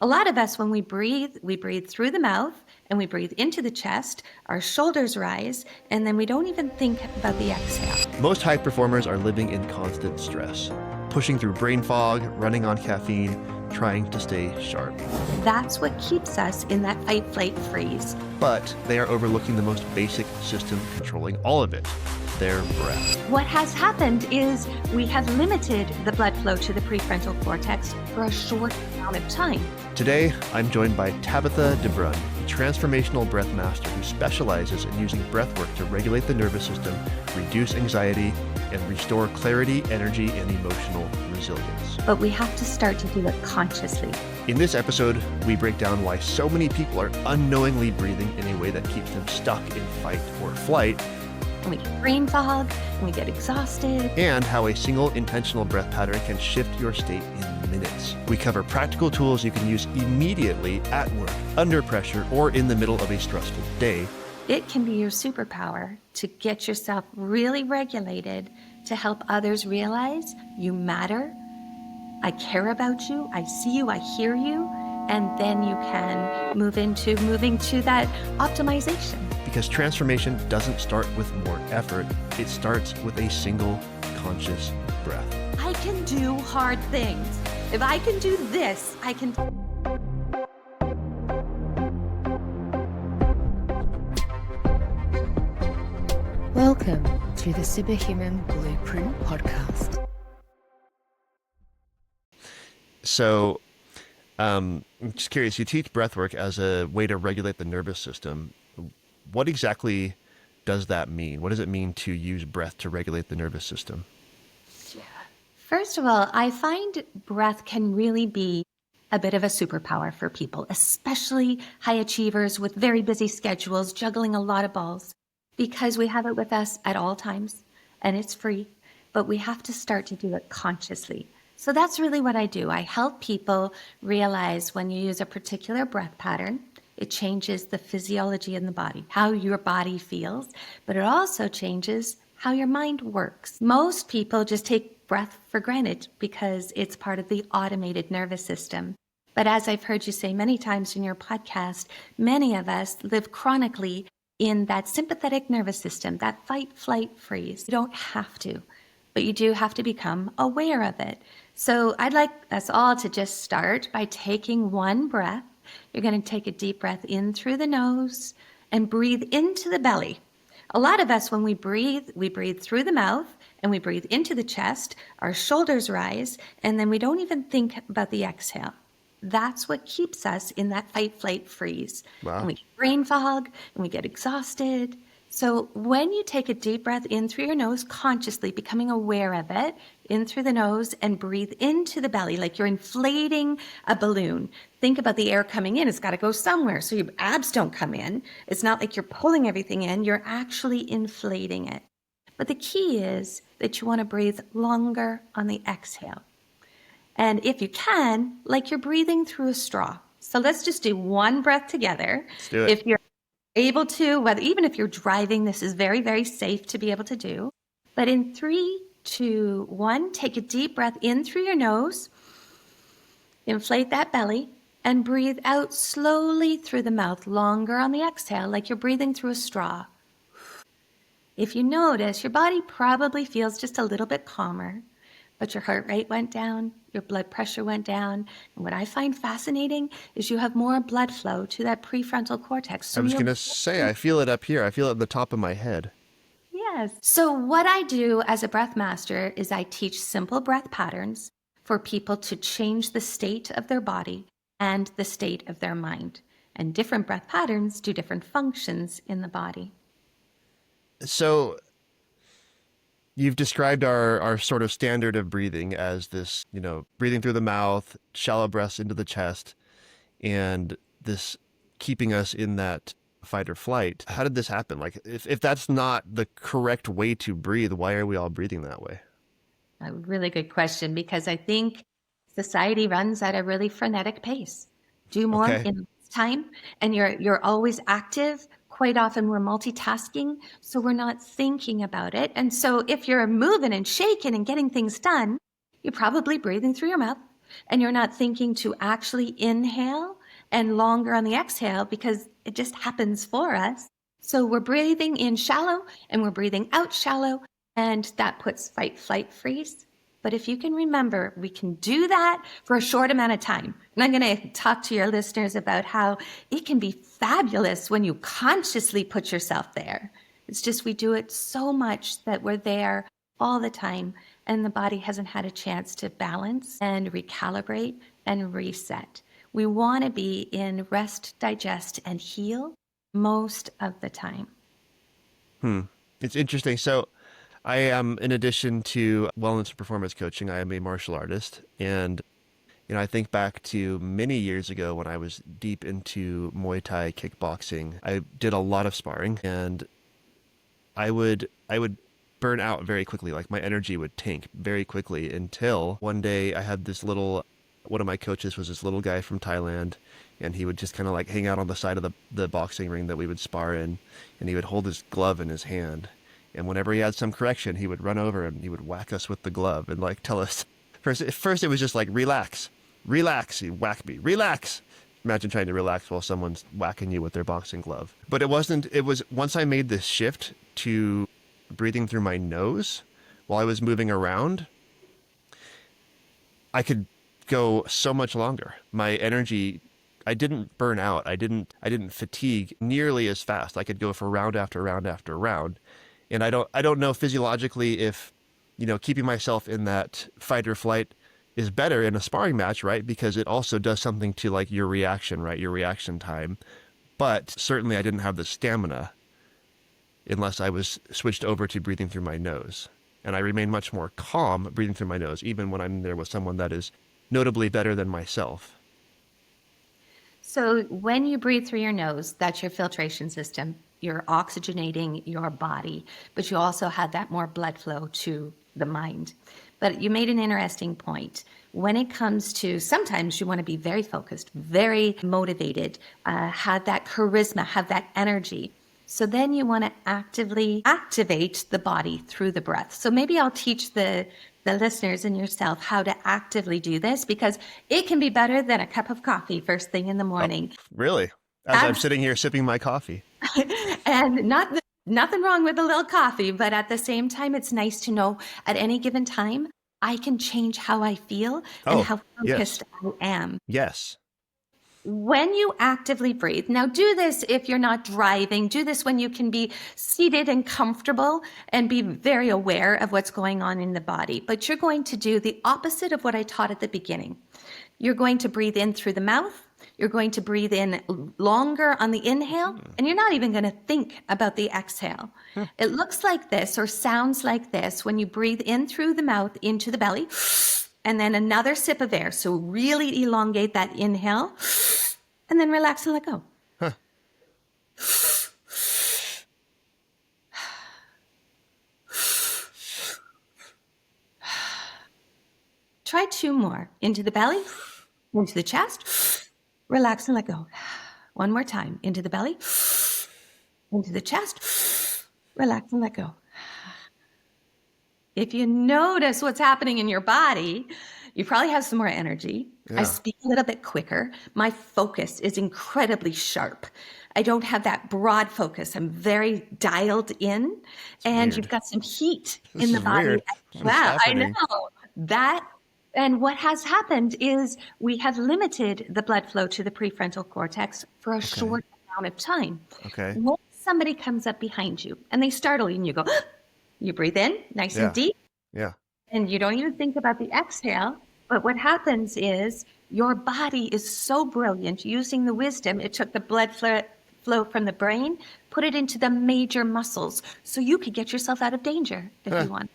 A lot of us, when we breathe through the mouth and we breathe into the chest, our shoulders rise, and then we don't even think about the exhale. Most high performers are living in constant stress, pushing through brain fog, running on caffeine, trying to stay sharp. That's what keeps us in that fight, flight, freeze. But they are overlooking the most basic system controlling all of it, their breath. What has happened is we have limited the blood flow to the prefrontal cortex for a short amount of time. Today, I'm joined by Tabatha DeBruyn, a transformational breath master who specializes in using breathwork to regulate the nervous system, reduce anxiety, and restore clarity, energy, and emotional resilience. But we have to start to do it consciously. In this episode, we break down why so many people are unknowingly breathing in a way that keeps them stuck in fight or flight, And we get brain fog, and we get exhausted. and how a single intentional breath pattern can shift your state in minutes. We cover practical tools you can use immediately at work, under pressure, or in the middle of a stressful day. It can be your superpower to get yourself really regulated, to help others realize you matter. I care about you. I see you. I hear you. And then you can moving to that optimization. Because transformation doesn't start with more effort, it starts with a single conscious breath. I can do hard things. If I can do this, I can. Welcome to the Superhuman Blueprint Podcast. So, I'm just curious, you teach breathwork as a way to regulate the nervous system. What exactly does that mean? What does it mean to use breath to regulate the nervous system? First of all, I find breath can really be a bit of a superpower for people, especially high achievers with very busy schedules, juggling a lot of balls, because we have it with us at all times and it's free, but we have to start to do it consciously. So that's really what I do. I help people realize when you use a particular breath pattern, it changes the physiology in the body, how your body feels, but it also changes how your mind works. Most people just take breath for granted because it's part of the automated nervous system. But as I've heard you say many times in your podcast, many of us live chronically in that sympathetic nervous system, that fight, flight, freeze. You don't have to, but you do have to become aware of it. So I'd like us all to just start by taking one breath. You're going to take a deep breath in through the nose and breathe into the belly. A lot of us, when we breathe through the mouth and we breathe into the chest, our shoulders rise, and then we don't even think about the exhale. That's what keeps us in that fight, flight, freeze. Wow. And we get brain fog and we get exhausted. So when you take a deep breath in through your nose, consciously becoming aware of it, in through the nose and breathe into the belly like you're inflating a balloon. Think about the air coming in. It's got to go somewhere so your abs don't come in. It's not like you're pulling everything in. You're actually inflating it. But the key is that you want to breathe longer on the exhale. And if you can, like you're breathing through a straw. So let's just do one breath together. Let's do it. If you're able to, even if you're driving, this is very, very safe to be able to do. But in 3, 2, 1, take a deep breath in through your nose, inflate that belly, and breathe out slowly through the mouth, longer on the exhale, like you're breathing through a straw. If you notice, your body probably feels just a little bit calmer, but your heart rate went down, your blood pressure went down. And what I find fascinating is you have more blood flow to that prefrontal cortex. So I was going to say, I feel it up here. I feel it at the top of my head. Yes. So what I do as a breath master is I teach simple breath patterns for people to change the state of their body and the state of their mind. And different breath patterns do different functions in the body. So you've described our sort of standard of breathing as this, breathing through the mouth, shallow breaths into the chest, and this keeping us in that fight or flight. How did this happen? Like, if that's not the correct way to breathe, why are we all breathing that way? A really good question, because I think society runs at a really frenetic pace. Do more in less time, and you're always active. Quite often we're multitasking, so we're not thinking about it. And so if you're moving and shaking and getting things done, you're probably breathing through your mouth, and you're not thinking to actually inhale and longer on the exhale because it just happens for us. So we're breathing in shallow and we're breathing out shallow, and that puts fight, flight, freeze. But if you can remember, we can do that for a short amount of time. And I'm going to talk to your listeners about how it can be fabulous when you consciously put yourself there. It's just we do it so much that we're there all the time, and the body hasn't had a chance to balance and recalibrate and reset. We want to be in rest, digest, and heal most of the time. It's interesting. So I am, in addition to wellness and performance coaching, I am a martial artist. And, I think back to many years ago when I was deep into Muay Thai kickboxing. I did a lot of sparring, and I would burn out very quickly. Like my energy would tank very quickly until one day I had one of my coaches was this little guy from Thailand, and he would just kind of like hang out on the side of the boxing ring that we would spar in, and he would hold his glove in his hand. And whenever he had some correction, he would run over and he would whack us with the glove and like tell us, first it was just like, relax. He'd whack me, relax. Imagine trying to relax while someone's whacking you with their boxing glove. But it was once I made this shift to breathing through my nose while I was moving around, I could go so much longer. My energy, I didn't burn out. I didn't fatigue nearly as fast. I could go for round after round after round. And I don't know physiologically if, keeping myself in that fight or flight is better in a sparring match, right? Because it also does something to like your reaction, right? Your reaction time. But certainly I didn't have the stamina unless I was switched over to breathing through my nose. And I remain much more calm breathing through my nose, even when I'm there with someone that is notably better than myself. So when you breathe through your nose, that's your filtration system. You're oxygenating your body, but you also have that more blood flow to the mind. But you made an interesting point. When it comes to, sometimes you want to be very focused, very motivated, have that charisma, have that energy. So then you want to actively activate the body through the breath. So maybe I'll teach the listeners and yourself how to actively do this, because it can be better than a cup of coffee first thing in the morning. Oh, really? As I'm sitting here sipping my coffee. And nothing wrong with a little coffee, but at the same time, it's nice to know at any given time, I can change how I feel and how focused I am. Yes. When you actively breathe, now do this if you're not driving, do this when you can be seated and comfortable and be very aware of what's going on in the body. But you're going to do the opposite of what I taught at the beginning. You're going to breathe in through the mouth. You're going to breathe in longer on the inhale, and you're not even going to think about the exhale. It looks like this or sounds like this when you breathe in through the mouth into the belly, and then another sip of air. So really elongate that inhale, and then relax and let go. Try two more. Into the belly, into the chest. Relax and let go. One more time. Into the belly, into the chest. Relax and let go. If you notice what's happening in your body, you probably have some more energy. Yeah. I speak a little bit quicker. My focus is incredibly sharp. I don't have that broad focus. I'm very dialed in. And you've got some heat in the body. Weird. Yeah, I know. And what has happened is we have limited the blood flow to the prefrontal cortex for a short amount of time. Okay. When somebody comes up behind you and they startle you and you go, you breathe in nice and deep. Yeah. And you don't even think about the exhale. But what happens is your body is so brilliant using the wisdom. It took the blood flow from the brain, put it into the major muscles so you could get yourself out of danger if you want.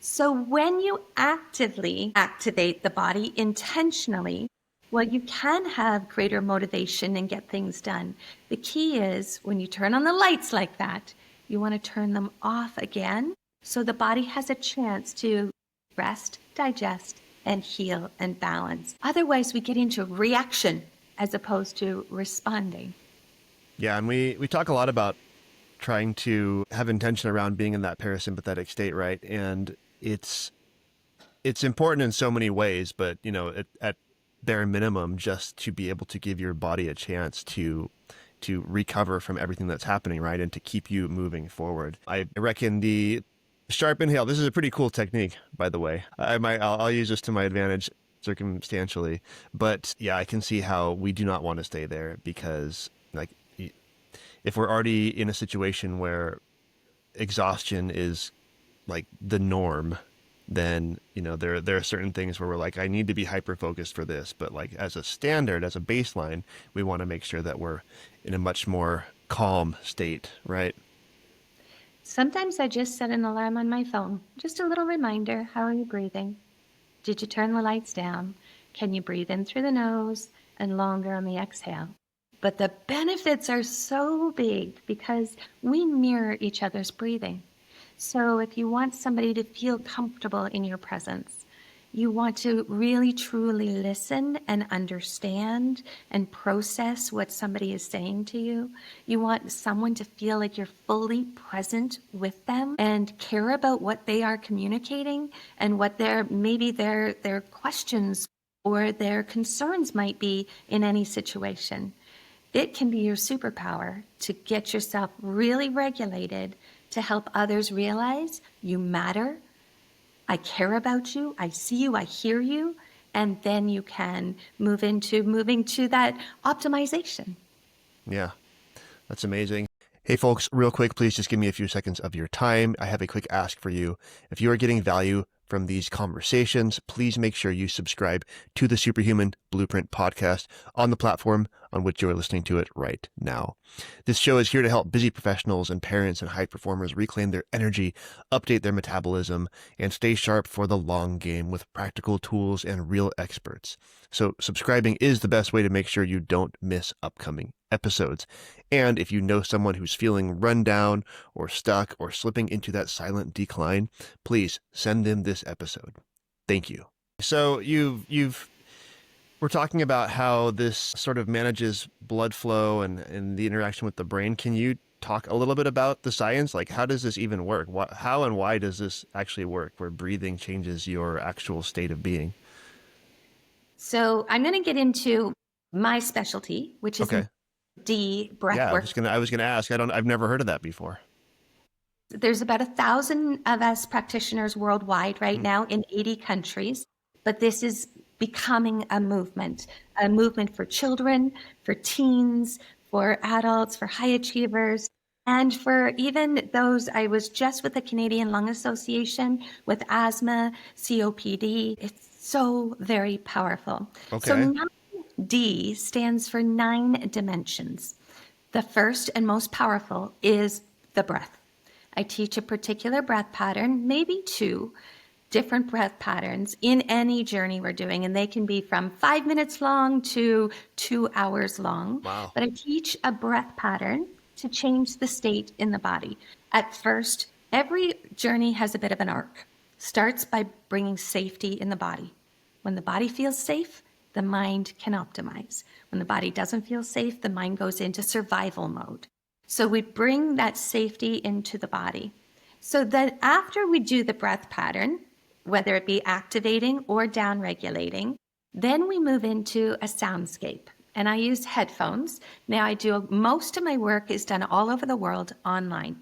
So when you actively activate the body intentionally, well, you can have greater motivation and get things done. The key is when you turn on the lights like that, you want to turn them off again so the body has a chance to rest, digest, and heal and balance. Otherwise, we get into reaction as opposed to responding. Yeah, and we talk a lot about trying to have intention around being in that parasympathetic state, right? And it's it's important in so many ways, but at bare minimum, just to be able to give your body a chance to recover from everything that's happening, right, and to keep you moving forward. I reckon the sharp inhale. This is a pretty cool technique, by the way. I'll use this to my advantage circumstantially, but yeah, I can see how we do not want to stay there, because like if we're already in a situation where exhaustion is like the norm, then there are certain things where we're like, I need to be hyper focused for this, but like as a standard, as a baseline, we want to make sure that we're in a much more calm state, right? Sometimes I just set an alarm on my phone. Just a little reminder. How are you breathing? Did you turn the lights down? Can you breathe in through the nose and longer on the exhale? But the benefits are so big because we mirror each other's breathing. So if you want somebody to feel comfortable in your presence, you want to really truly listen and understand and process what somebody is saying to you. You want someone to feel like you're fully present with them and care about what they are communicating and what their questions or their concerns might be in any situation. It can be your superpower to get yourself really regulated, to help others realize you matter. I care about you. I see you. I hear you. And then you can moving to that optimization. Yeah, that's amazing. Hey folks, real quick, please just give me a few seconds of your time. I have a quick ask for you. If you are getting value from these conversations, please make sure you subscribe to the Superhuman Blueprint podcast on the platform on which you are listening to it right now. This show is here to help busy professionals and parents and high performers reclaim their energy, update their metabolism, and stay sharp for the long game with practical tools and real experts. So subscribing is the best way to make sure you don't miss upcoming episodes. And if you know someone who's feeling run down or stuck or slipping into that silent decline, please send them this episode. Thank you. So we're talking about how this sort of manages blood flow and the interaction with the brain. Can you talk a little bit about the science? Like, how does this even work? How and why does this actually work, where breathing changes your actual state of being? So I'm going to get into my specialty, which is Okay. D, Yeah, breathwork. I was gonna ask. I've never heard of that before. There's about 1,000 of us practitioners worldwide right now in 80 countries, but this is becoming a movement for children, for teens, for adults, for high achievers, and for even those. I was just with the Canadian Lung Association with asthma, COPD. It's so very powerful. Okay. So 9D stands for 9 dimensions. The first and most powerful is the breath. I teach a particular breath pattern, maybe 2 different breath patterns in any journey we're doing, and they can be from 5 minutes long to 2 hours long. Wow. But I teach a breath pattern to change the state in the body. At first, every journey has a bit of an arc. Starts by bringing safety in the body. When the body feels safe, the mind can optimize. When the body doesn't feel safe, the mind goes into survival mode. So we bring that safety into the body. So that after we do the breath pattern, whether it be activating or down-regulating, then we move into a soundscape. And I use headphones. Now most of my work is done all over the world online.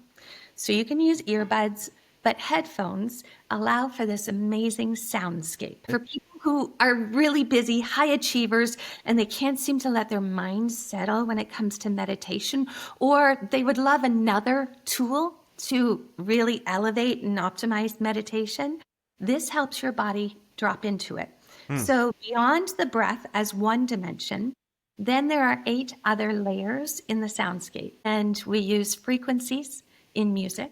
So you can use earbuds, but headphones allow for this amazing soundscape. For people who are really busy, high achievers, and they can't seem to let their minds settle when it comes to meditation, or they would love another tool to really elevate and optimize meditation, this helps your body drop into it. So beyond the breath as one dimension, then there are 8 other layers in the soundscape. And we use frequencies in music.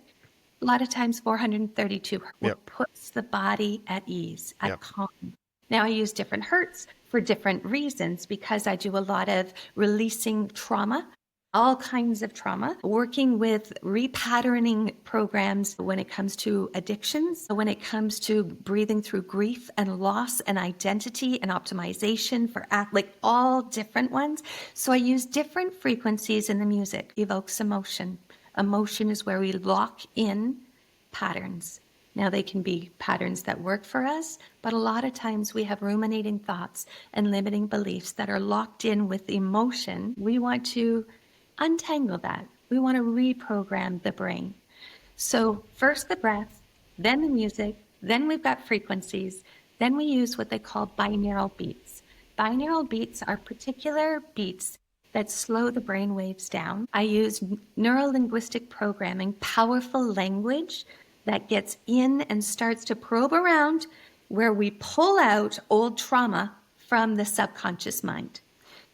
A lot of times 432 Yep. puts the body at ease, at Yep. calm. Now I use different hertz for different reasons because I do a lot of releasing trauma, all kinds of trauma, working with repatterning programs when it comes to addictions, when it comes to breathing through grief and loss and identity and optimization for like all different ones. So I use different frequencies in the music, evokes emotion. Emotion is where we lock in patterns. Now, they can be patterns that work for us, but a lot of times we have ruminating thoughts and limiting beliefs that are locked in with emotion. We want to untangle that. We want to reprogram the brain. So first the breath, then the music, then we've got frequencies, then we use what they call binaural beats. Binaural beats are particular beats that slow the brain waves down. I use neuro-linguistic programming, powerful language that gets in and starts to probe around where we pull out old trauma from the subconscious mind.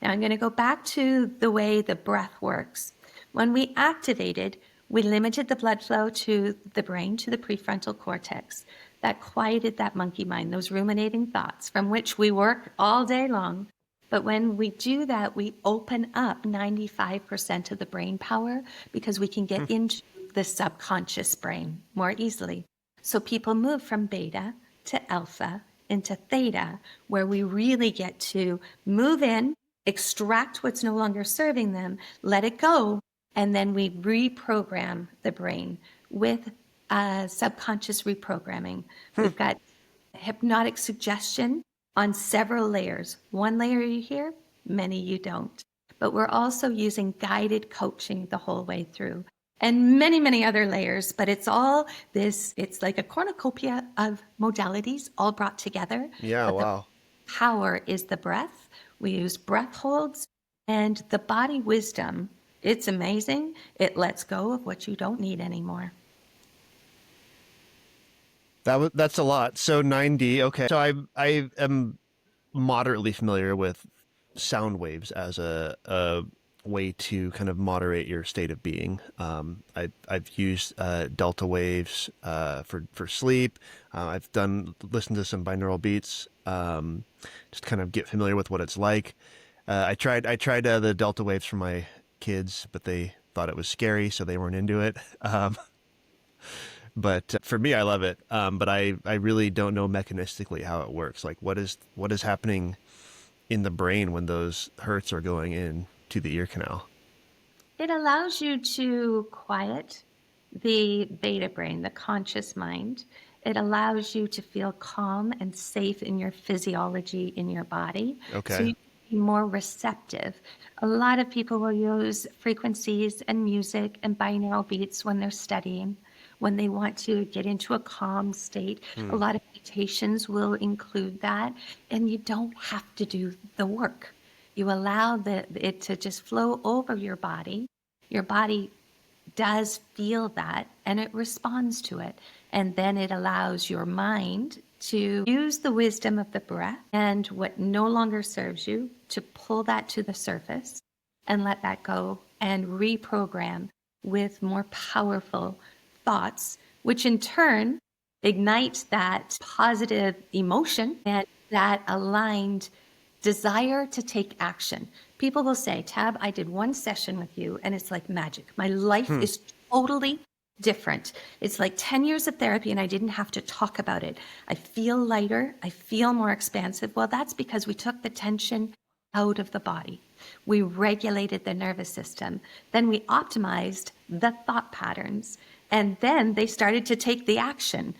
Now I'm going to go back to the way the breath works. When we activated, we limited the blood flow to the brain, to the prefrontal cortex. That quieted that monkey mind, those ruminating thoughts from which we work all day long. But when we do that, we open up 95% of the brain power because we can get into the subconscious brain more easily. So people move from beta to alpha into theta, where we really get to move in, extract what's no longer serving them, let it go, and then we reprogram the brain with subconscious reprogramming. We've got hypnotic suggestion on several layers. One layer you hear, many you don't. But we're also using guided coaching the whole way through. And many, many other layers, but it's all this, it's like a cornucopia of modalities all brought together. Yeah, But wow. the power is the breath. We use breath holds and the body wisdom. It's amazing. It lets go of what you don't need anymore. That's a lot. So 9D. Okay. So I am moderately familiar with sound waves as a way to kind of moderate your state of being. I've used delta waves for sleep. I've listened to some binaural beats, just kind of get familiar with what it's like. I tried the delta waves for my kids, but they thought it was scary, so they weren't into it. But for me, I love it. But I really don't know mechanistically how it works. Like what is happening in the brain when those hertz are going in to the ear canal? It allows you to quiet the beta brain, the conscious mind. It allows you to feel calm and safe in your physiology, in your body. Okay. So you can be more receptive. A lot of people will use frequencies and music and binaural beats when they're studying, when they want to get into a calm state. A lot of meditations will include that, and you don't have to do the work. You allow it to just flow over your body. Your body does feel that, and it responds to it. And then it allows your mind to use the wisdom of the breath and what no longer serves you to pull that to the surface and let that go and reprogram with more powerful thoughts, which in turn ignite that positive emotion and that aligned desire to take action. People will say, Tab, I did one session with you and it's like magic. My life is totally different. It's like 10 years of therapy and I didn't have to talk about it. I feel lighter. I feel more expansive. Well, that's because we took the tension out of the body. We regulated the nervous system. Then we optimized the thought patterns. And then they started to take the action.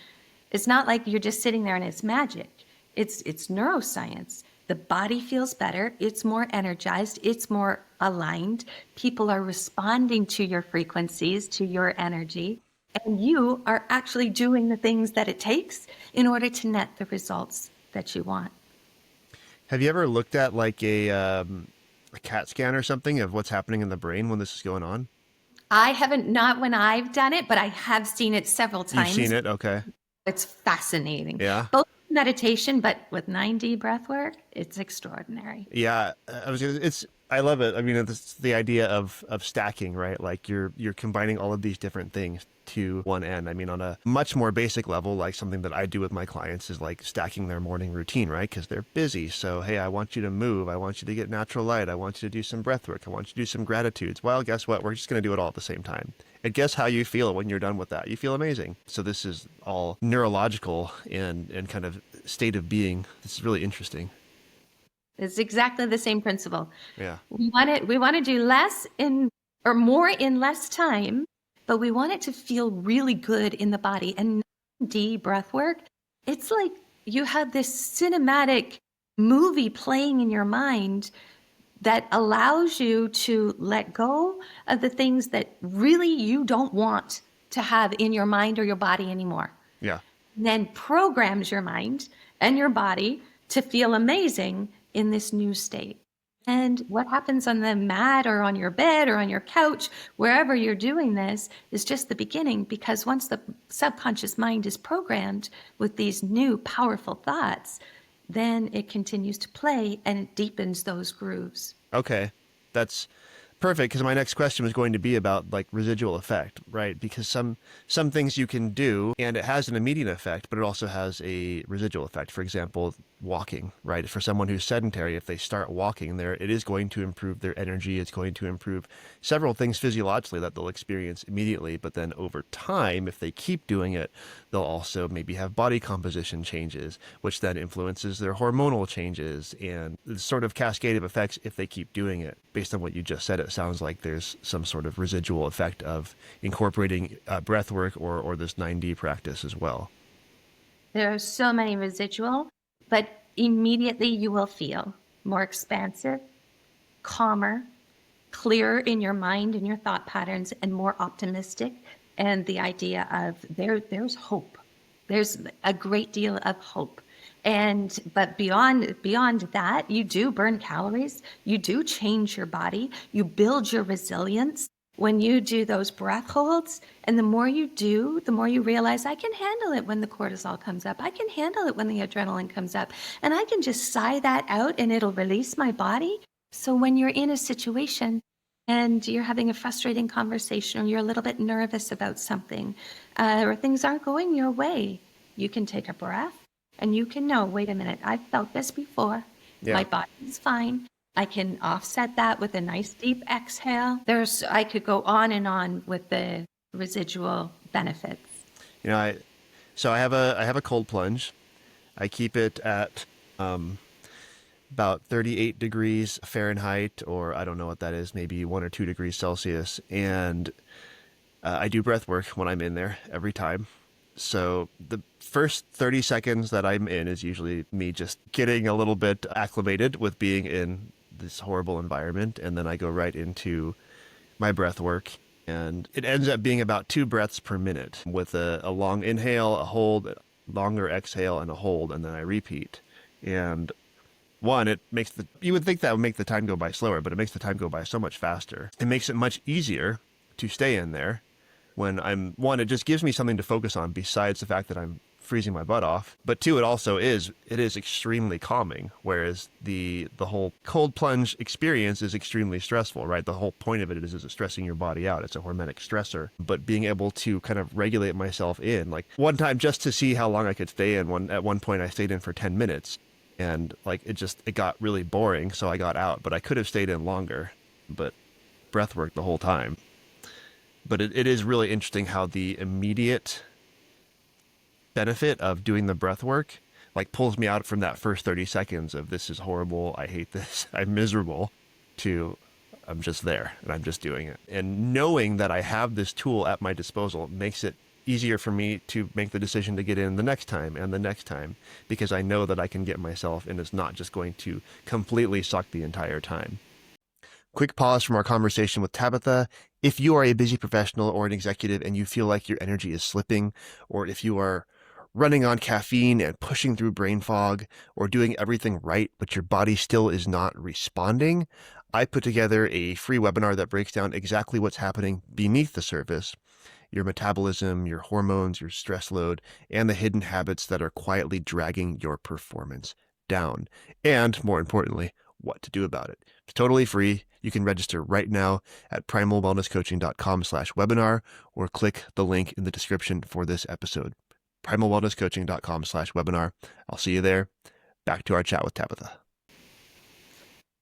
It's not like you're just sitting there and it's magic. It's neuroscience. The body feels better. It's more energized. It's more aligned. People are responding to your frequencies, to your energy. And you are actually doing the things that it takes in order to net the results that you want. Have you ever looked at like a CAT scan or something of what's happening in the brain when this is going on? I haven't, not when I've done it, but I have seen it several times. You've seen it? Okay. It's fascinating. Yeah. Both meditation, but with 9D breath work, it's extraordinary. Yeah. I love it. I mean, it's the idea of stacking, right? Like you're combining all of these different things to one end. I mean, on a much more basic level, like something that I do with my clients is like stacking their morning routine, right? Because they're busy. So, hey, I want you to move. I want you to get natural light. I want you to do some breath work. I want you to do some gratitudes. Well, guess what? We're just going to do it all at the same time. And guess how you feel when you're done with that? You feel amazing. So this is all neurological and kind of state of being. This is really interesting. It's exactly the same principle. Yeah. We want to do less or more in less time, but we want it to feel really good in the body. And D breath work, it's like you have this cinematic movie playing in your mind that allows you to let go of the things that really you don't want to have in your mind or your body anymore. Yeah. Then programs your mind and your body to feel amazing in this new state. And what happens on the mat or on your bed or on your couch, wherever you're doing this, is just the beginning, because once the subconscious mind is programmed with these new powerful thoughts, then it continues to play and it deepens those grooves. Okay. That's perfect, because my next question was going to be about like residual effect, right? Because some things you can do and it has an immediate effect, but it also has a residual effect. For example, walking, right? For someone who's sedentary, if they start walking there, it is going to improve their energy. It's going to improve several things physiologically that they'll experience immediately. But then over time, if they keep doing it, they'll also maybe have body composition changes, which then influences their hormonal changes and the sort of cascade of effects if they keep doing it. Based on what you just said, it sounds like there's some sort of residual effect of incorporating breath work or this 9D practice as well. There are so many residual, but immediately you will feel more expansive, calmer, clearer in your mind and your thought patterns, and more optimistic. And the idea of there's hope. There's a great deal of hope. But beyond that, you do burn calories, you do change your body, you build your resilience when you do those breath holds. And the more you do, the more you realize I can handle it when the cortisol comes up. I can handle it when the adrenaline comes up. And I can just sigh that out and it'll release my body. So when you're in a situation and you're having a frustrating conversation, or you're a little bit nervous about something, or things aren't going your way, you can take a breath and you can know, wait a minute, I've felt this before. Yeah. My body's fine. I can offset that with a nice deep exhale. I could go on and on with the residual benefits. You know, I have a cold plunge. I keep it at about 38 degrees Fahrenheit, or I don't know what that is, maybe 1 or 2 degrees Celsius. And I do breath work when I'm in there every time. So the first 30 seconds that I'm in is usually me just getting a little bit acclimated with being in this horrible environment. And then I go right into my breath work. And it ends up being about 2 breaths per minute with a long inhale, a hold, longer exhale, and a hold. And then I repeat. And one, you would think that would make the time go by slower, but it makes the time go by so much faster. It makes it much easier to stay in there when it just gives me something to focus on besides the fact that I'm freezing my butt off. But two, it is extremely calming, whereas the whole cold plunge experience is extremely stressful, right? The whole point of it is stressing your body out. It's a hormetic stressor. But being able to kind of regulate myself in, like one time just to see how long I could stay in, at one point I stayed in for 10 minutes and like it got really boring, so I got out, but I could have stayed in longer, but breath work the whole time. But it is really interesting how the immediate benefit of doing the breath work like pulls me out from that first 30 seconds of this is horrible, I hate this, I'm miserable, to I'm just there and I'm just doing it. And knowing that I have this tool at my disposal makes it easier for me to make the decision to get in the next time and the next time, because I know that I can get myself and it's not just going to completely suck the entire time. Quick pause from our conversation with Tabatha. If you are a busy professional or an executive and you feel like your energy is slipping, or if you are running on caffeine and pushing through brain fog, or doing everything right, but your body still is not responding, I put together a free webinar that breaks down exactly what's happening beneath the surface, your metabolism, your hormones, your stress load, and the hidden habits that are quietly dragging your performance down. And more importantly, what to do about it. It's totally free. You can register right now at primalwellnesscoaching.com/webinar or click the link in the description for this episode. primalwellnesscoaching.com/webinar. I'll see you there. Back to our chat with Tabatha.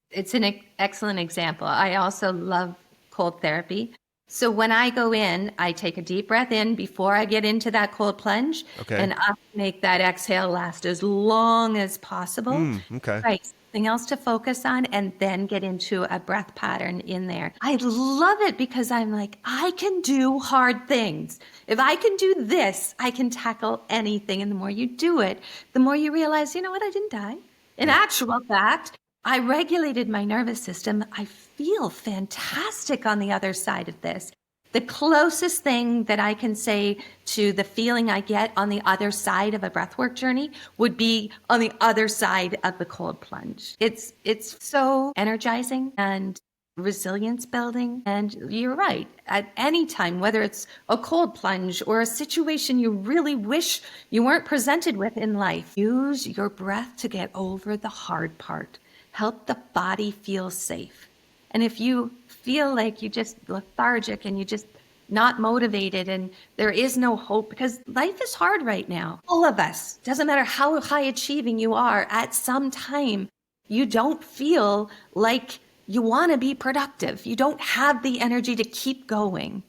It's an excellent example. I also love cold therapy. So when I go in, I take a deep breath in before I get into that cold plunge. Okay. And I make that exhale last as long as possible. Okay. Right. something else to focus on and then get into a breath pattern in there. I love it because I'm like, I can do hard things. If I can do this, I can tackle anything. And the more you do it, the more you realize, you know what, I didn't die. In actual fact, I regulated my nervous system. I feel fantastic on the other side of this. The closest thing that I can say to the feeling I get on the other side of a breathwork journey would be on the other side of the cold plunge. It's so energizing and resilience building. And you're right. At any time, whether it's a cold plunge or a situation you really wish you weren't presented with in life, use your breath to get over the hard part. Help the body feel safe. And if you feel like you just lethargic and you just not motivated and there is no hope, because life is hard right now. All of us, doesn't matter how high achieving you are, at some time, you don't feel like you want to be productive. You don't have the energy to keep going.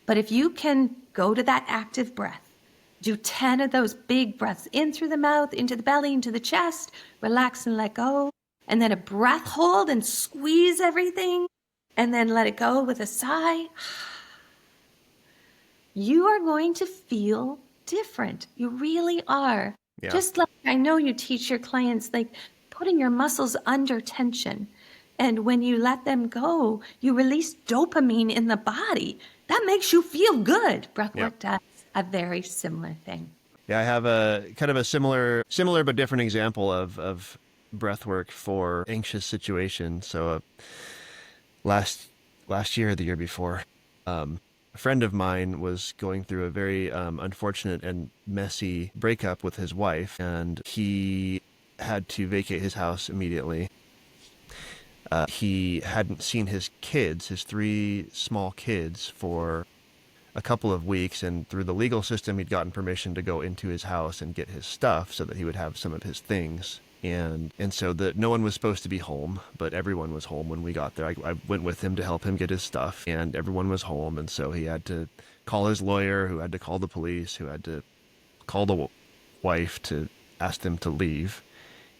But if you can go to that active breath, do 10 of those big breaths in through the mouth, into the belly, into the chest, relax and let go. And then a breath hold and squeeze everything, and then let it go with a sigh. You are going to feel different. You really are. Yeah. Just like I know you teach your clients, like putting your muscles under tension. And when you let them go, you release dopamine in the body. That makes you feel good. Breathwork does a very similar thing. Yeah, I have a kind of a similar but different example of breath work for anxious situations. So last year or the year before, a friend of mine was going through a very unfortunate and messy breakup with his wife, and he had to vacate his house immediately. He hadn't seen his kids, his 3 small kids, for a couple of weeks, and through the legal system, he'd gotten permission to go into his house and get his stuff so that he would have some of his things. And so no one was supposed to be home, but everyone was home when we got there. I went with him to help him get his stuff, and everyone was home. And so he had to call his lawyer, who had to call the police, who had to call the wife to ask them to leave.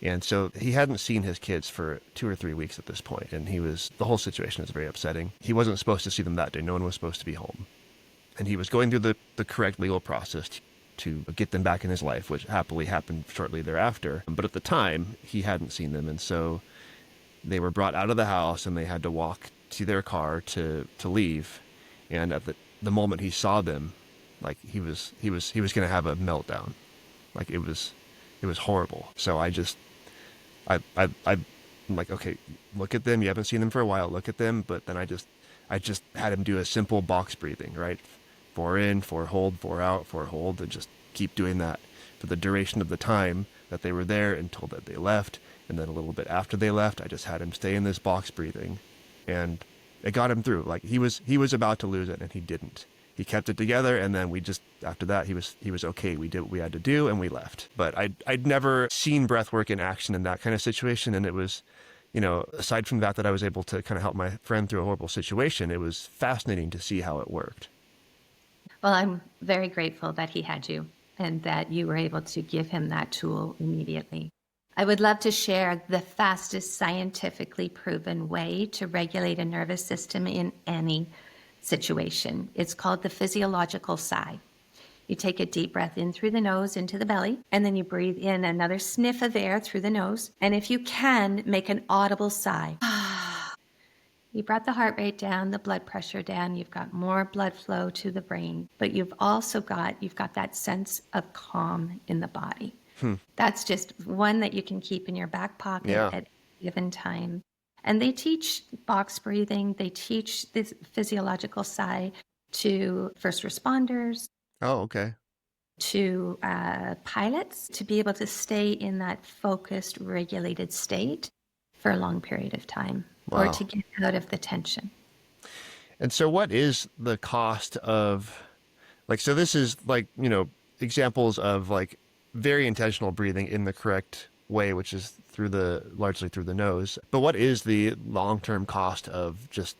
And so he hadn't seen his kids for 2 or 3 weeks at this point, and the whole situation was very upsetting. He wasn't supposed to see them that day. No one was supposed to be home. And he was going through the correct legal process to get them back in his life, which happily happened shortly thereafter. But at the time, he hadn't seen them, and so they were brought out of the house, and they had to walk to their car to leave. And at the moment he saw them, like he was going to have a meltdown. Like it was horrible. So I'm like, okay, look at them. You haven't seen them for a while. Look at them. But then I just had him do a simple box breathing, right? 4 in, 4 hold, 4 out, 4 hold, and just keep doing that for the duration of the time that they were there until that they left. And then a little bit after they left, I just had him stay in this box breathing, and it got him through. Like he was about to lose it, and he didn't. He kept it together, and then after that he was okay. We did what we had to do, and we left. But I'd never seen breathwork in action in that kind of situation, and it was, aside from that I was able to kind of help my friend through a horrible situation, it was fascinating to see how it worked. Well, I'm very grateful that he had you and that you were able to give him that tool immediately. I would love to share the fastest scientifically proven way to regulate a nervous system in any situation. It's called the physiological sigh. You take a deep breath in through the nose into the belly, and then you breathe in another sniff of air through the nose. And if you can, make an audible sigh. You brought the heart rate down, the blood pressure down, you've got more blood flow to the brain, but you've got that sense of calm in the body. That's just one that you can keep in your back pocket at a given time. And they teach box breathing, they teach this physiological sigh to first responders. Oh, okay. To pilots, to be able to stay in that focused, regulated state for a long period of time. Wow. Or to get out of the tension. And so what is the cost of, so this is examples of very intentional breathing in the correct way, which is largely through the nose. But what is the long-term cost of just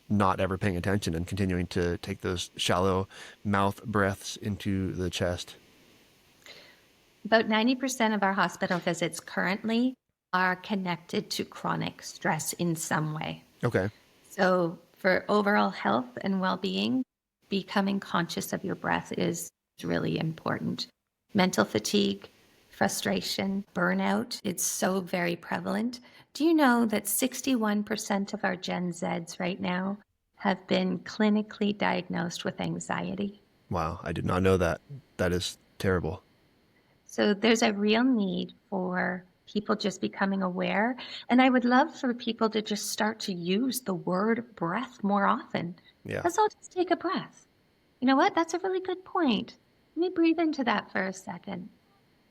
not ever paying attention and continuing to take those shallow mouth breaths into the chest? About 90% of our hospital visits currently are connected to chronic stress in some way. Okay. So for overall health and well-being, becoming conscious of your breath is really important. Mental fatigue, frustration, burnout, it's so very prevalent. Do you know that 61% of our Gen Zs right now have been clinically diagnosed with anxiety? Wow, I did not know that. That is terrible. So there's a real need for people just becoming aware. And I would love for people to just start to use the word breath more often. Yeah. Let's all just take a breath. You know what? That's a really good point. Let me breathe into that for a second.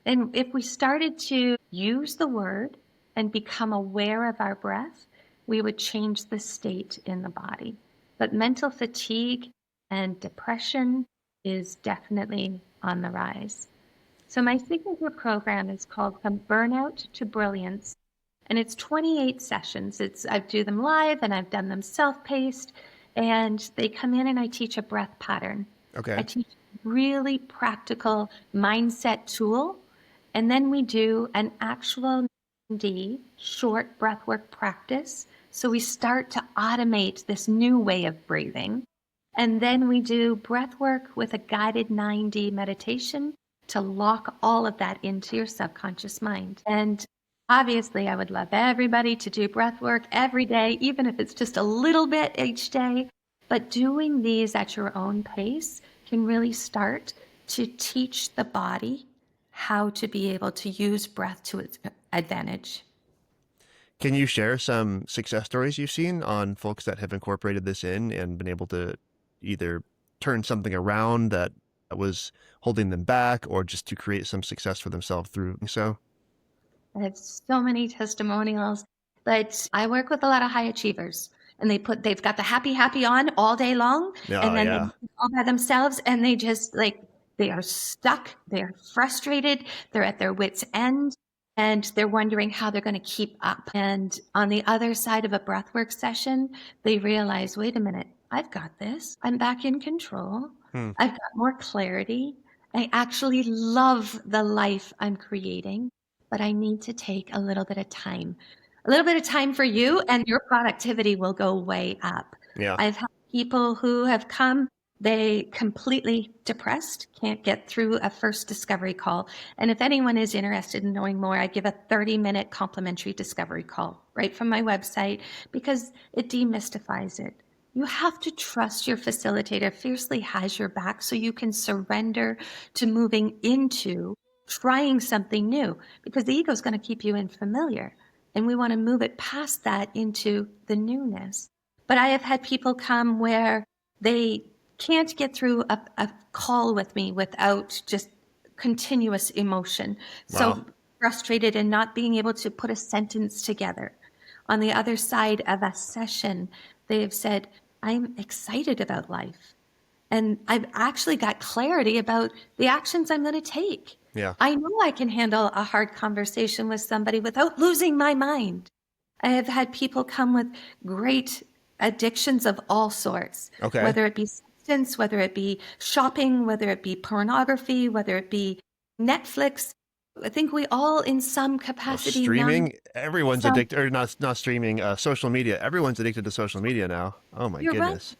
And if we started to use the word and become aware of our breath, we would change the state in the body. But mental fatigue and depression is definitely on the rise. So my signature program is called From Burnout to Brilliance, and it's 28 sessions. I do them live and I've done them self-paced, and they come in and I teach a breath pattern. Okay. I teach a really practical mindset tool, and then we do an actual short breathwork practice. So we start to automate this new way of breathing. And then we do breath work with a guided 9D meditation to lock all of that into your subconscious mind. And obviously, I would love everybody to do breath work every day, even if it's just a little bit each day. But doing these at your own pace can really start to teach the body how to be able to use breath to its advantage. Can you share some success stories you've seen on folks that have incorporated this in and been able to either turn something around that was holding them back or just to create some success for themselves through so? I have so many testimonials, but I work with a lot of high achievers, and they've got the happy on all day long, Oh, and then yeah. they're all by themselves, and they just they are stuck, they're frustrated, they're at their wits' end, and they're wondering how they're going to keep up. And on the other side of a breathwork session, they realize, wait a minute, I've got this. I'm back in control. Hmm. I've got more clarity. I actually love the life I'm creating, but I need to take a little bit of time. A little bit of time for you, and your productivity will go way up. Yeah. I've had people who have come, they completely depressed, can't get through a first discovery call. And if anyone is interested in knowing more, I give a 30-minute complimentary discovery call right from my website because it demystifies it. You have to trust your facilitator fiercely has your back so you can surrender to moving into trying something new, because the ego is going to keep you in familiar. And we want to move it past that into the newness. But I have had people come where they can't get through a call with me without just continuous emotion. Wow. So frustrated and not being able to put a sentence together. On the other side of a session, they have said, I'm excited about life. And I've actually got clarity about the actions I'm going to take. Yeah. I know I can handle a hard conversation with somebody without losing my mind. I have had people come with great addictions of all sorts, Okay. whether it be substance, whether it be shopping, whether it be pornography, whether it be Netflix. I think we all, in some Well, capacity, streaming, everyone's some- addicted, or not streaming, social media. Everyone's addicted to social media now. Oh my You're right. goodness.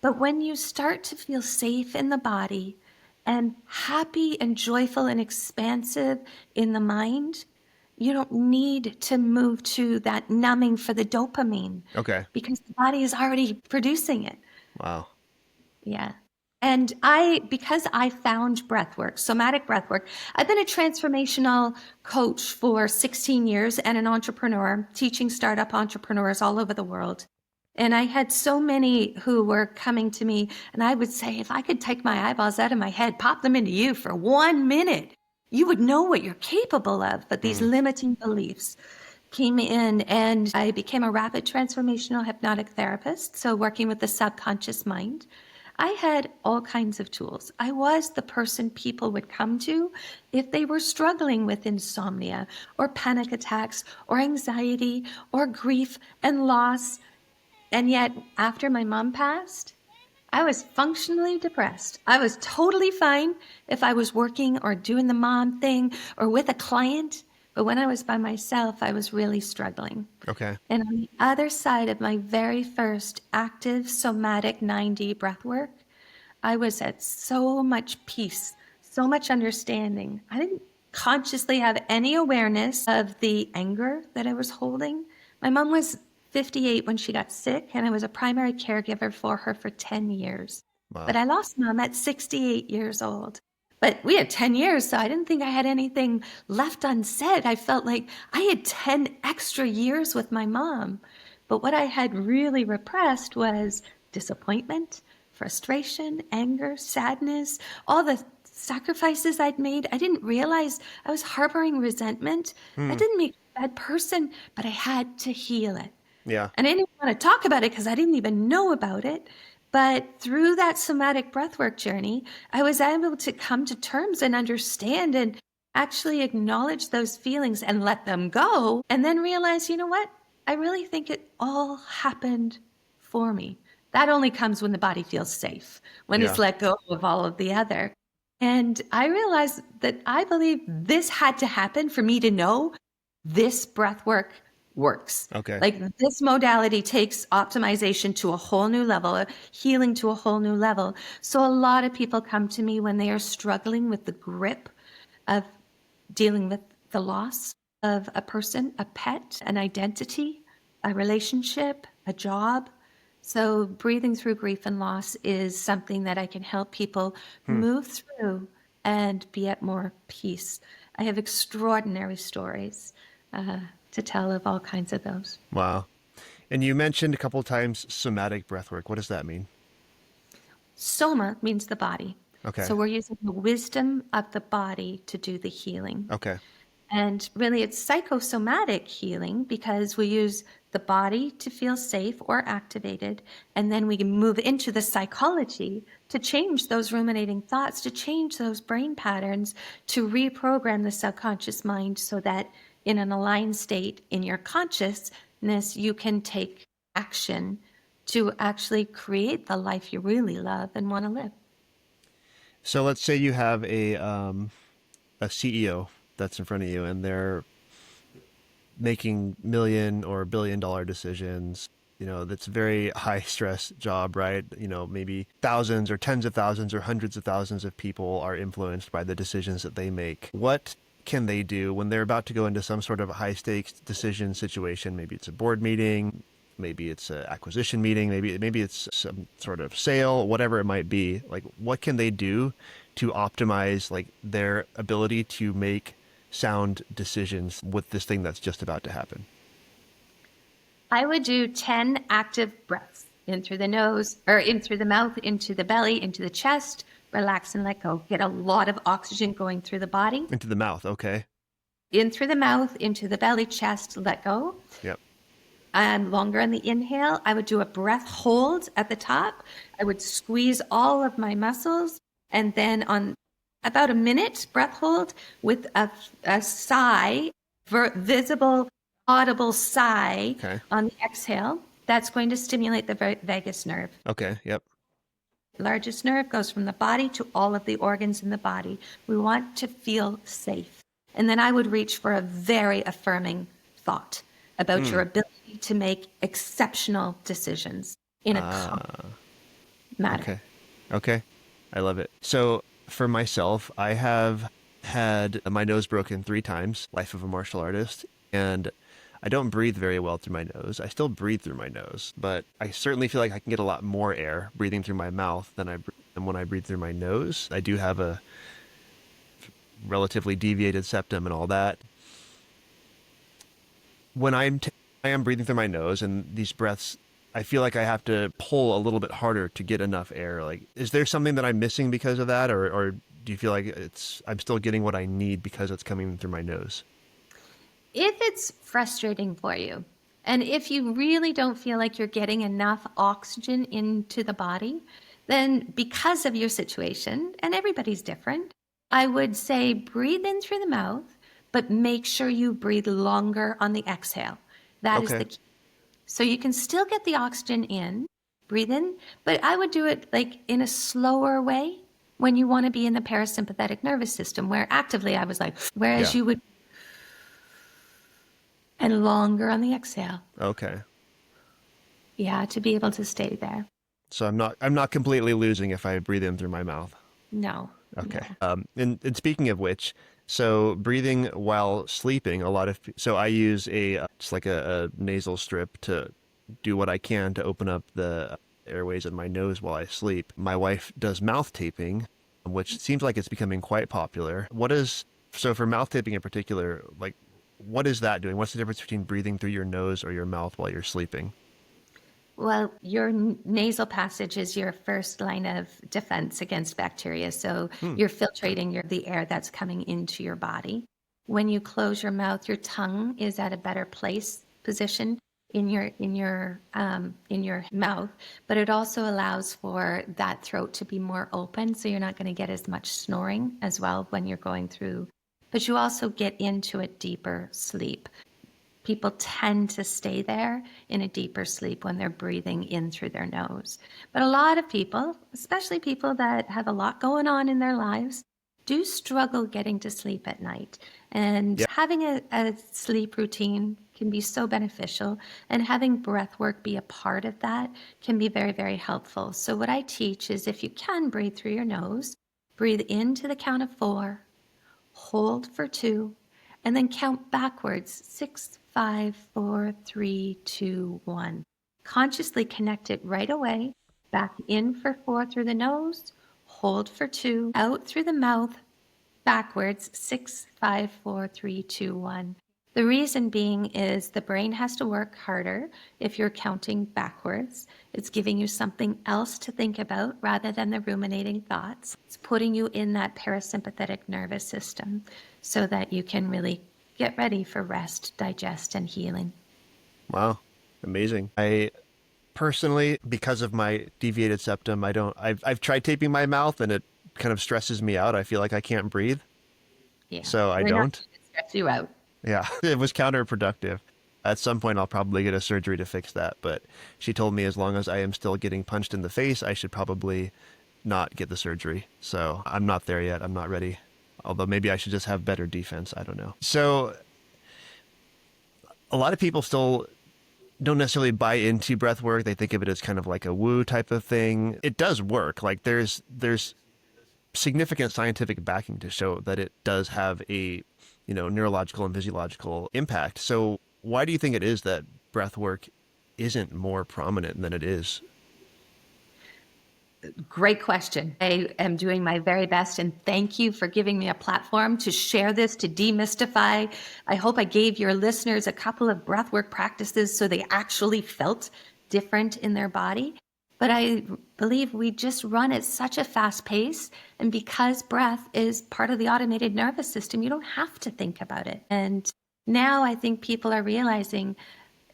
But when you start to feel safe in the body and happy and joyful and expansive in the mind, you don't need to move to that numbing for the dopamine Okay. because the body is already producing it. Wow. Yeah. And because I found breathwork, somatic breathwork, I've been a transformational coach for 16 years and an entrepreneur, teaching startup entrepreneurs all over the world. And I had so many who were coming to me, and I would say, if I could take my eyeballs out of my head, pop them into you for 1 minute, you would know what you're capable of. But these limiting beliefs came in, and I became a rapid transformational hypnotic therapist. So working with the subconscious mind. I had all kinds of tools. I was the person people would come to if they were struggling with insomnia or panic attacks or anxiety or grief and loss. And yet, after my mom passed, I was functionally depressed. I was totally fine if I was working or doing the mom thing or with a client. But when I was by myself, I was really struggling. Okay. And on the other side of my very first active somatic 9D breath work, I was at so much peace, so much understanding. I didn't consciously have any awareness of the anger that I was holding. My mom was 58 when she got sick, and I was a primary caregiver for her for 10 years. But Wow. I lost mom at 68 years old. But we had 10 years, so I didn't think I had anything left unsaid. I felt like I had 10 extra years with my mom. But what I had really repressed was disappointment, frustration, anger, sadness, all the sacrifices I'd made. I didn't realize I was harboring resentment. That didn't make me a bad person, but I had to heal it. Yeah. And I didn't want to talk about it because I didn't even know about it. But through that somatic breathwork journey, I was able to come to terms and understand and actually acknowledge those feelings and let them go. And then realize, you know what? I really think it all happened for me. That only comes when the body feels safe, when Yeah. it's let go of all of the other. And I realized that I believe this had to happen for me to know this breath work works. Okay. Like this modality takes optimization to a whole new level, healing to a whole new level. So a lot of people come to me when they are struggling with the grip of dealing with the loss of a person, a pet, an identity, a relationship, a job. So breathing through grief and loss is something that I can help people move through and be at more peace. I have extraordinary stories to tell of all kinds of those. Wow. And you mentioned a couple of times somatic breathwork. What does that mean? Soma means the body. Okay. So we're using the wisdom of the body to do the healing. Okay. And really, it's psychosomatic healing because we use the body to feel safe or activated. And then we can move into the psychology to change those ruminating thoughts, to change those brain patterns, to reprogram the subconscious mind so that in an aligned state in your consciousness, you can take action to actually create the life you really love and want to live. So let's say you have a CEO that's in front of you and they're making million or $1 billion decisions. You know, that's a very high stress job, right? You know, maybe thousands or tens of thousands or hundreds of thousands of people are influenced by the decisions that they make. What can they do when they're about to go into some sort of a high stakes decision situation? Maybe it's a board meeting, maybe it's an acquisition meeting, maybe it's some sort of sale, whatever it might be. Like, what can they do to optimize like their ability to make sound decisions with this thing that's just about to happen? I would do 10 active breaths in through the nose, or in through the mouth, into the belly, into the chest. Relax and let go. Get a lot of oxygen going through the body. Into the mouth, okay. In through the mouth, into the belly, chest, let go. Yep. And longer on the inhale, I would do a breath hold at the top. I would squeeze all of my muscles. And then on about a minute breath hold with a sigh, visible, audible sigh Okay. on the exhale. That's going to stimulate the vagus nerve. Okay, yep. Largest nerve goes from the body to all of the organs in the body. We want to feel safe. And then I would reach for a very affirming thought about your ability to make exceptional decisions in a calm manner. Okay. Okay. I love it. So for myself, I have had my nose broken 3 times, life of a martial artist, and I don't breathe very well through my nose. I still breathe through my nose, but I certainly feel like I can get a lot more air breathing through my mouth than when I breathe through my nose. I do have a relatively deviated septum and all that. When I am breathing through my nose and these breaths, I feel like I have to pull a little bit harder to get enough air. Like, is there something that I'm missing because of that? Or do you feel like I'm still getting what I need because it's coming through my nose? If it's frustrating for you, and if you really don't feel like you're getting enough oxygen into the body, then because of your situation, and everybody's different, I would say breathe in through the mouth, but make sure you breathe longer on the exhale. That is Okay. the key. So you can still get the oxygen in, breathe in, but I would do it like in a slower way when you want to be in the parasympathetic nervous system, where actively I was like, whereas Yeah. you would and longer on the exhale. Okay. Yeah, to be able to stay there. So I'm not completely losing if I breathe in through my mouth. No. Okay. No. And speaking of which, so breathing while sleeping, so I use just like a nasal strip to do what I can to open up the airways in my nose while I sleep. My wife does mouth taping, which seems like it's becoming quite popular. So for mouth taping in particular, like what is that doing? What's the difference between breathing through your nose or your mouth while you're sleeping? Well, your nasal passage is your first line of defense against bacteria. So you're filtrating the air that's coming into your body. When you close your mouth, your tongue is at a better position in your mouth, but it also allows for that throat to be more open, so you're not going to get as much snoring as well when you're going through. But you also get into a deeper sleep. People tend to stay there in a deeper sleep when they're breathing in through their nose. But a lot of people, especially people that have a lot going on in their lives, do struggle getting to sleep at night. And Yeah. having a sleep routine can be so beneficial, and having breath work be a part of that can be very, very helpful. So what I teach is, if you can breathe through your nose, breathe into the count of 4, hold for 2, and then count backwards, 6, 5, 4, 3, 2, 1. Consciously connect it right away. Back in for 4 through the nose, hold for 2, out through the mouth, backwards, 6, 5, 4, 3, 2, 1. The reason being is the brain has to work harder if you're counting backwards. It's giving you something else to think about rather than the ruminating thoughts. It's putting you in that parasympathetic nervous system so that you can really get ready for rest, digest, and healing. Wow. Amazing. I personally, because of my deviated septum, I've tried taping my mouth and it kind of stresses me out. I feel like I can't breathe. Yeah. So I We're not don't. going to stress you out. Yeah, it was counterproductive. At some point, I'll probably get a surgery to fix that. But she told me as long as I am still getting punched in the face, I should probably not get the surgery. So I'm not there yet. I'm not ready. Although maybe I should just have better defense. I don't know. So a lot of people still don't necessarily buy into breath work. They think of it as kind of like a woo type of thing. It does work. Like there's significant scientific backing to show that it does have a neurological and physiological impact. So why do you think it is that breath work isn't more prominent than it is? Great question. I am doing my very best, and thank you for giving me a platform to share this, to demystify. I hope I gave your listeners a couple of breathwork practices so they actually felt different in their body. But I believe we just run at such a fast pace, and because breath is part of the automated nervous system, you don't have to think about it. And now I think people are realizing,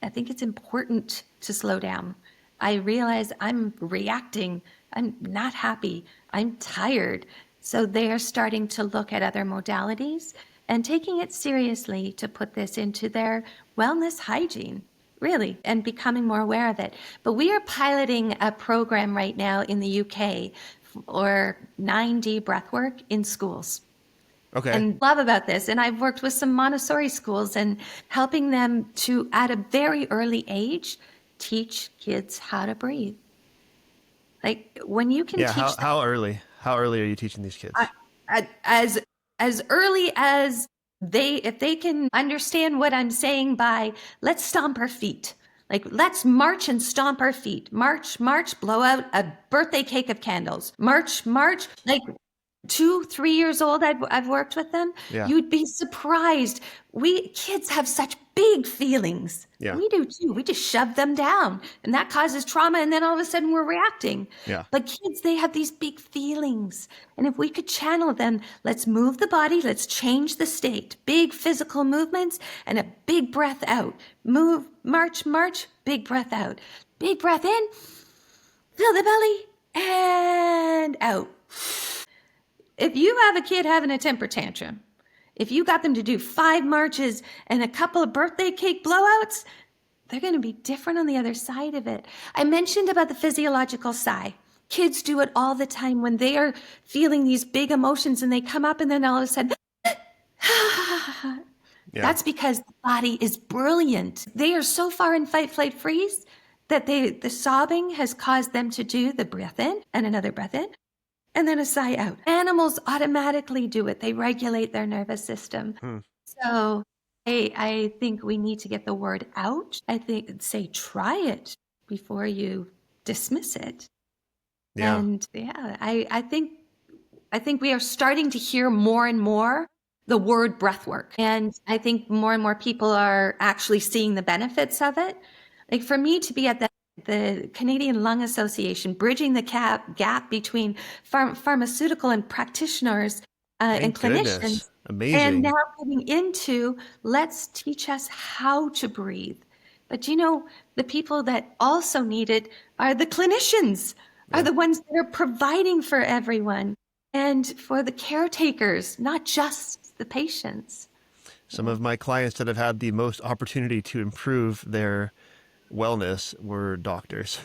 I think it's important to slow down. I realize I'm reacting. I'm not happy. I'm tired. So they're starting to look at other modalities and taking it seriously to put this into their wellness hygiene, really, and becoming more aware of it. But we are piloting a program right now in the UK for 9D breathwork in schools. Okay. And love about this. And I've worked with some Montessori schools and helping them to, at a very early age, teach kids how to breathe. Like when you can teach them, how early? How early are you teaching these kids? as early as if they can understand what I'm saying by, let's stomp our feet. Like, let's march and stomp our feet. March, march, blow out a birthday cake of candles. March, march. Like 2, 3 years old, I've worked with them. Yeah. You'd be surprised. We kids have such big feelings. Yeah. We do too. We just shove them down, and that causes trauma. And then all of a sudden we're reacting. Yeah. But kids, they have these big feelings. And if we could channel them, let's move the body. Let's change the state. Big physical movements and a big breath out. Move, march, march, big breath out. Big breath in, fill the belly, and out. If you have a kid having a temper tantrum, if you got them to do 5 marches and a couple of birthday cake blowouts, they're going to be different on the other side of it. I mentioned about the physiological sigh. Kids do it all the time when they are feeling these big emotions and they come up and then all of a sudden, Yeah. That's because the body is brilliant. They are so far in fight, flight, freeze that the sobbing has caused them to do the breath in and another breath in and then a sigh out. Animals automatically do it. They regulate their nervous system. Hmm. So I think we need to get the word out. I think say try it before you dismiss it. Yeah. And yeah, I think we are starting to hear more and more the word breathwork. And I think more and more people are actually seeing the benefits of it. Like for me to be at the Canadian Lung Association, bridging the gap between pharmaceutical and practitioners and Thank clinicians, goodness. and Amazing. now getting into let's teach us how to breathe. But you know, the people that also need it are the clinicians, are Yeah. the ones that are providing for everyone and for the caretakers, not just the patients. Some of my clients that have had the most opportunity to improve their wellness were doctors.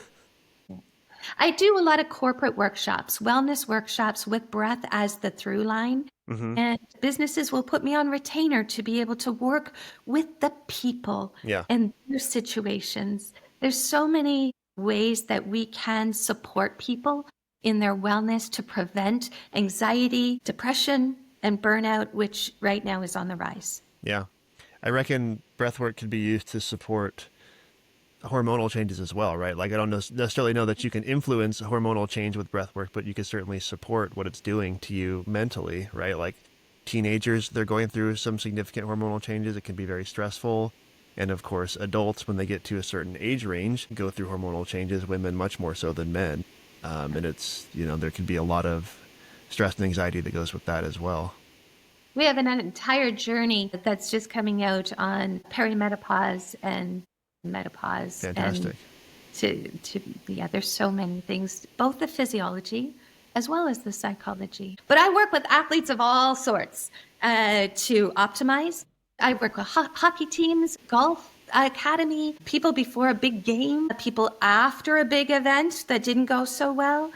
I do a lot of corporate workshops, wellness workshops with breath as the through line. Hmm. And businesses will put me on retainer to be able to work with the people Yeah. and their situations. There's so many ways that we can support people in their wellness to prevent anxiety, depression, and burnout, which right now is on the rise. Yeah. I reckon breathwork could be used to support hormonal changes as well, right? Like I don't necessarily know that you can influence hormonal change with breathwork, but you can certainly support what it's doing to you mentally, right? Like teenagers, they're going through some significant hormonal changes. It can be very stressful. And of course, adults, when they get to a certain age range, go through hormonal changes, women much more so than men. And it's, there can be a lot of stress and anxiety that goes with that as well. We have an entire journey that's just coming out on perimenopause and menopause and Fantastic. yeah, there's so many things, both the physiology as well as the psychology. But I work with athletes of all sorts to optimize. I work with hockey teams, golf academy, people before a big game, people after a big event that didn't go so well,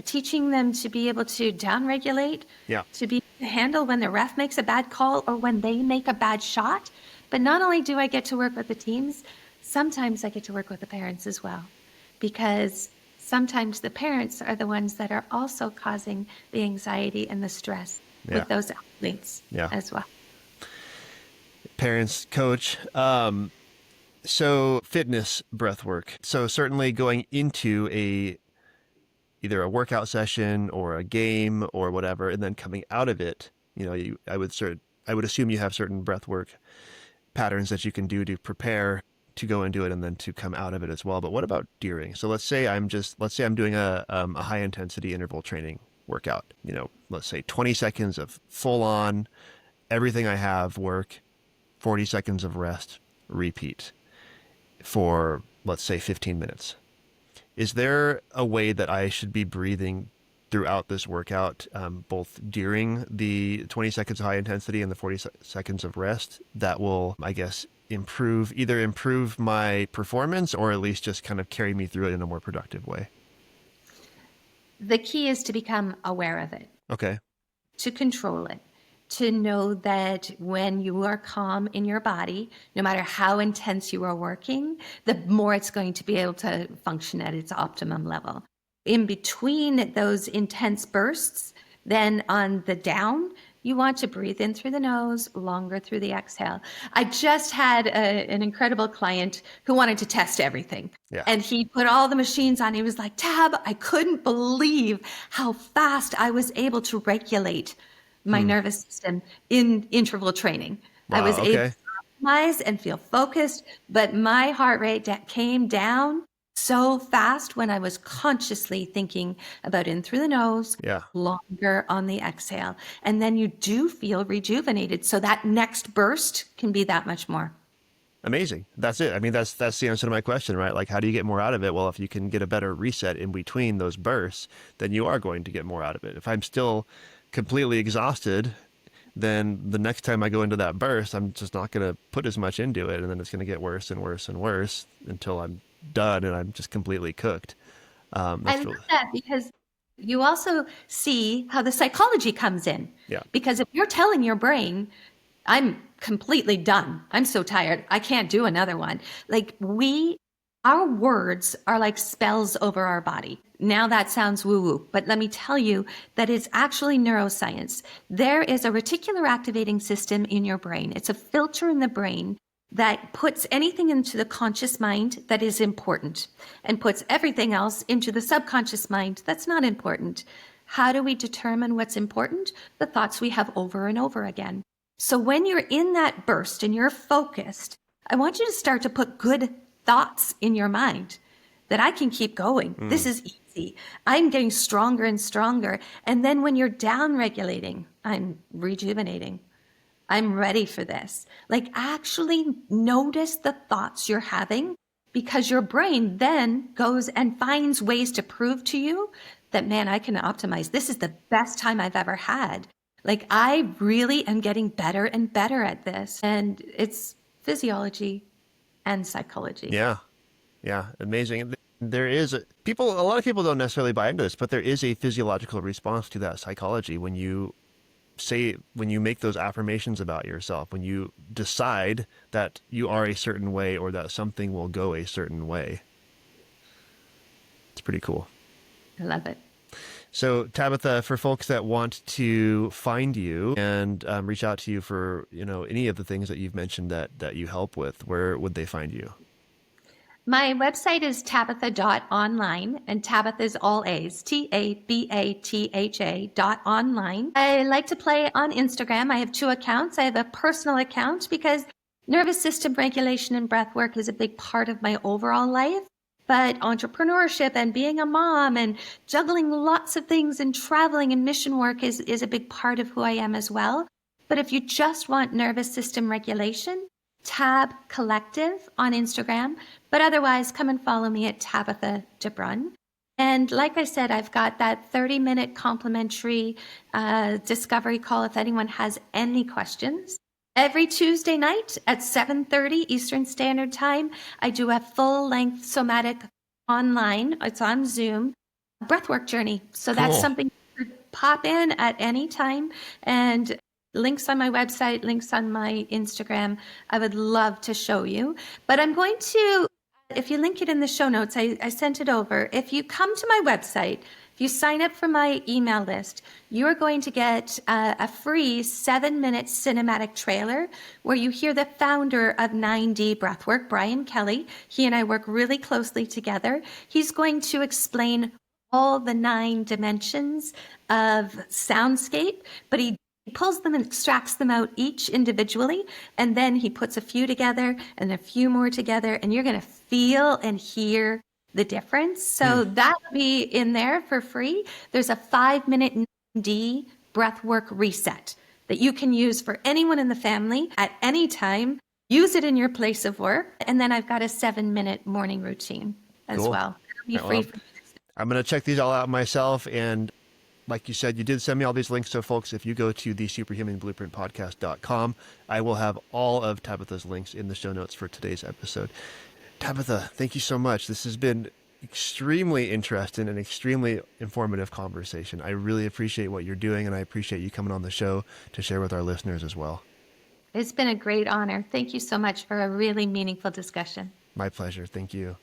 teaching them to be able to downregulate, Yeah. to be able to handle when the ref makes a bad call or when they make a bad shot. But not only do I get to work with the teams, sometimes I get to work with the parents as well, because sometimes the parents are the ones that are also causing the anxiety and the stress Yeah. with those athletes Yeah. as well. Parents, coach. So fitness breath work. So certainly going into either a workout session or a game or whatever, and then coming out of it, I would assume you have certain breath work patterns that you can do to prepare to go and do it and then to come out of it as well. But what about during? So let's say I'm doing a high intensity interval training workout, let's say 20 seconds of full on everything I have work, 40 seconds of rest, repeat for, let's say, 15 minutes. Is there a way that I should be breathing throughout this workout, both during the 20 seconds of high intensity and the 40 seconds of rest, that will, I guess, either improve my performance or at least just kind of carry me through it in a more productive way? The key is to become aware of it, Okay. to control it, to know that when you are calm in your body, no matter how intense you are working, the more it's going to be able to function at its optimum level. In between those intense bursts, then on the down, you want to breathe in through the nose, longer through the exhale. I just had an incredible client who wanted to test everything. Yeah. And he put all the machines on. He was like, Tab, I couldn't believe how fast I was able to regulate my nervous system in interval training. I Wow, was able okay. to optimize and feel focused, but my heart rate came down so fast when I was consciously thinking about in through the nose, Yeah. longer on the exhale. And then you do feel rejuvenated. So that next burst can be that much more. Amazing. That's it. I mean, that's the answer to my question, right? Like, how do you get more out of it? Well, if you can get a better reset in between those bursts, then you are going to get more out of it. If I'm still completely exhausted, then the next time I go into that burst, I'm just not going to put as much into it. And then it's going to get worse and worse and worse until I'm done and I'm just completely cooked. I love that because you also see how the psychology comes in. Yeah. Because if you're telling your brain, I'm completely done. I'm so tired. I can't do another one. Like our words are like spells over our body. Now that sounds woo-woo, but let me tell you that it's actually neuroscience. There is a reticular activating system in your brain. It's a filter in the brain that puts anything into the conscious mind that is important and puts everything else into the subconscious mind that's not important. How do we determine what's important? The thoughts we have over and over again. So when you're in that burst and you're focused, I want you to start to put good thoughts in your mind that I can keep going. This is easy. I'm getting stronger and stronger. And then when you're down regulating, I'm rejuvenating. I'm ready for this. Like actually notice the thoughts you're having, because your brain then goes and finds ways to prove to you that, man, I can optimize. This is the best time I've ever had. Like I really am getting better and better at this. And it's physiology and psychology. Yeah. Yeah. Amazing. There is a lot of people don't necessarily buy into this, but there is a physiological response to that psychology when you make those affirmations about yourself, when you decide that you are a certain way or that something will go a certain way. It's pretty cool. I love it. So Tabatha, for folks that want to find you and reach out to you for, any of the things that you've mentioned that you help with, where would they find you? My website is tabatha.online, and Tabatha is all A's, TABATHA.online. I like to play on Instagram. I have 2 accounts. I have a personal account because nervous system regulation and breath work is a big part of my overall life. But entrepreneurship and being a mom and juggling lots of things and traveling and mission work is a big part of who I am as well. But if you just want nervous system regulation, Tab Collective on Instagram, but otherwise come and follow me at Tabatha DeBruyn. And like I said, I've got that 30-minute complimentary discovery call if anyone has any questions. Every Tuesday night at 7:30 Eastern Standard Time, I do a full-length somatic online, it's on Zoom, breathwork journey. So that's something you could pop in at any time, and links on my website, links on my Instagram. I would love to show you. But I'm going to, if you link it in the show notes, I sent it over. If you come to my website, if you sign up for my email list, you're going to get a free 7-minute cinematic trailer where you hear the founder of 9D Breathwork, Brian Kelly. He and I work really closely together. He's going to explain all the 9 dimensions of soundscape, but he pulls them and extracts them out each individually, and then he puts a few together and a few more together, and you're going to feel and hear the difference. So that'll be in there for free. There's a 5-minute D breathwork reset that you can use for anyone in the family at any time. Use it in your place of work. And then I've got a 7-minute morning routine as well. It'll be free. I'm going to check these all out myself. And like you said, you did send me all these links. So folks, if you go to the superhumanblueprintpodcast.com, I will have all of Tabatha's links in the show notes for today's episode. Tabatha, thank you so much. This has been extremely interesting and extremely informative conversation. I really appreciate what you're doing, and I appreciate you coming on the show to share with our listeners as well. It's been a great honor. Thank you so much for a really meaningful discussion. My pleasure. Thank you.